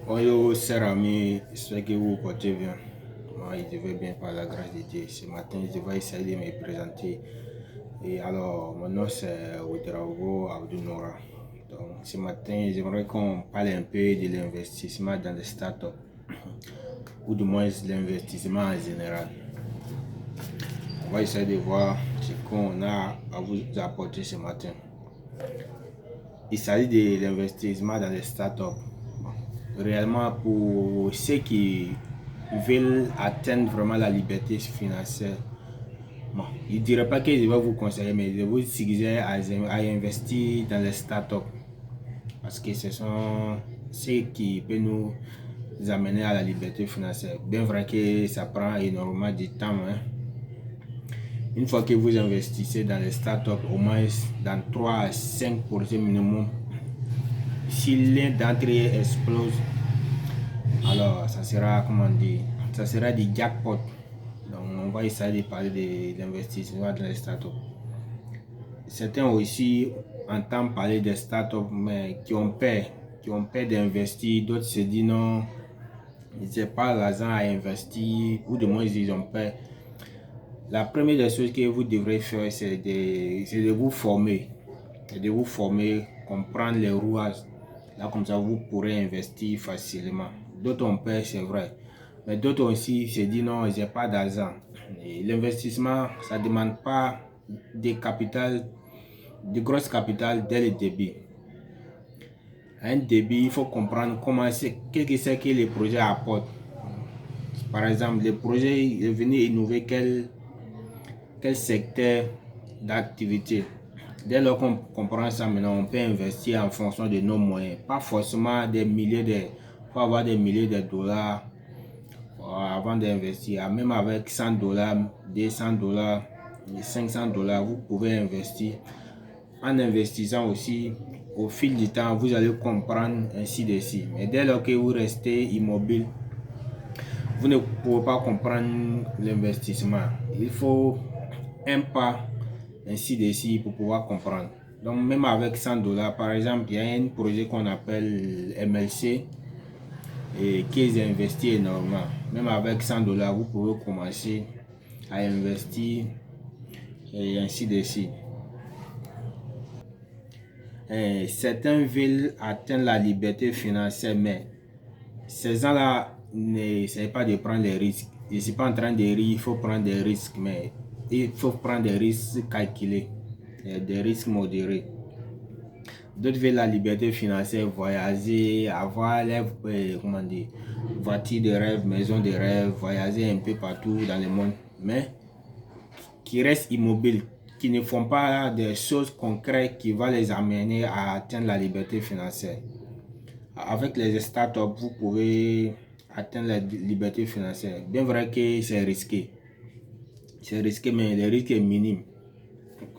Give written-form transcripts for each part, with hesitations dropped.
Bonjour, cher ami, j'espère que vous vous portez bien. Moi, je vais bien par la grâce de Dieu. Ce matin, je vais essayer de me présenter. Et alors, mon nom c'est Ouedraogo Abdounoura. Donc, ce matin, j'aimerais qu'on parle un peu de l'investissement dans les startups, ou du moins l'investissement en général. On va essayer de voir ce qu'on a à vous apporter ce matin. Il s'agit de l'investissement dans les startups. Réellement, pour ceux qui veulent atteindre vraiment la liberté financière, bon, je ne dirais pas que je vais vous conseiller, mais je vous suggère à investir dans les startups parce que ce sont ceux qui peuvent nous amener à la liberté financière. Bien vrai que ça prend énormément de temps, hein. Une fois que vous investissez dans les startups, au moins dans 3 à 5% minimum, si l'un d'entre eux explose, alors ça sera, comment dire, ça sera du jackpot. Donc on va essayer de parler de l'investissement dans les startups. Certains aussi entendent parler des startups, mais qui ont peur d'investir. D'autres se disent non, ils n'ont pas l'argent à investir, ou du moins ils ont peur. La première des choses que vous devrez faire, c'est de vous former. C'est de vous former, comprendre les rouages. Là, comme ça, vous pourrez investir facilement. D'autres ont peur, c'est vrai. Mais d'autres aussi se disent non, j'ai pas d'argent. L'investissement, ça ne demande pas de grosses capital dès le début. À un début, il faut comprendre qu'est-ce que c'est que les projets apportent. Par exemple, le projet est venu innover quel secteur d'activité. Dès lors qu'on comprend ça, maintenant, on peut investir en fonction de nos moyens. Pas forcément des milliers de... Il faut avoir des milliers de dollars avant d'investir. Même avec 100 dollars, 200 dollars, 500 dollars, vous pouvez investir. En investissant aussi, au fil du temps, vous allez comprendre ainsi de suite. Mais dès lors que vous restez immobile, vous ne pouvez pas comprendre l'investissement. Il faut un pas ainsi de suite pour pouvoir comprendre. Donc même avec 100 dollars, par exemple, il y a un projet qu'on appelle MLC et qui est investi énormément. Même avec 100 dollars, vous pouvez commencer à investir et ainsi de suite. Certains veulent atteindre la liberté financière, mais ces gens-là n'essayent pas de prendre des risques. Je ne suis pas en train de dire il faut prendre des risques, mais il faut prendre des risques calculés, des risques modérés. D'autres veulent la liberté financière, voyager, avoir les voitures de rêve, maison de rêve, voyager un peu partout dans le monde, mais qui restent immobiles, qui ne font pas des choses concrètes qui vont les amener à atteindre la liberté financière. Avec les startups, vous pouvez atteindre la liberté financière. Bien vrai que c'est risqué. C'est risqué, mais le risque est minime.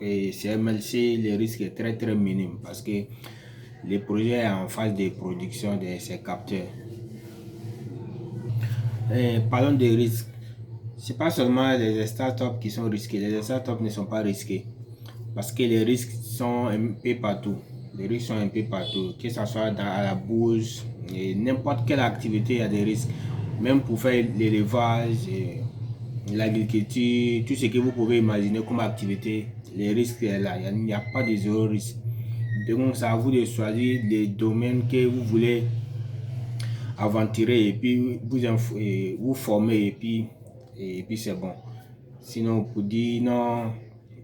C'est MLC, le risque est très minime parce que le projet est en phase de production de ces capteurs. Parlons des risques. Ce n'est pas seulement les startups qui sont risquées. Les startups ne sont pas risquées parce que les risques sont un peu partout. Les risques sont un peu partout, que ce soit à la bourse, n'importe quelle activité, il y a des risques. Même pour faire l'élevage, l'agriculture, tout ce que vous pouvez imaginer comme activité, les risques sont là. Il n'y a pas de zéro risque. Donc, c'est à vous de choisir les domaines que vous voulez aventurer et puis vous former et puis c'est bon. Sinon, pour dire non,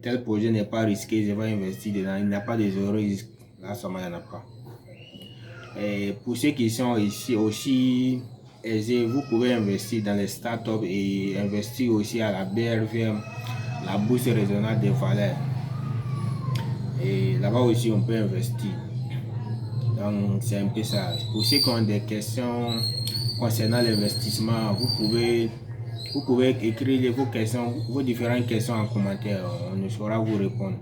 tel projet n'est pas risqué, je vais investir dedans, il n'y a pas de zéro risque. Là, ça il n'y en a pas. Et pour ceux qui sont ici aussi aisés, vous pouvez investir dans les startups et investir aussi à la BRVM, la bourse régionale des valeurs. Et là-bas aussi, on peut investir. Donc, c'est un peu ça. Pour ceux qui ont des questions concernant l'investissement, vous pouvez écrire vos questions, vos différentes questions en commentaire. On saura vous répondre.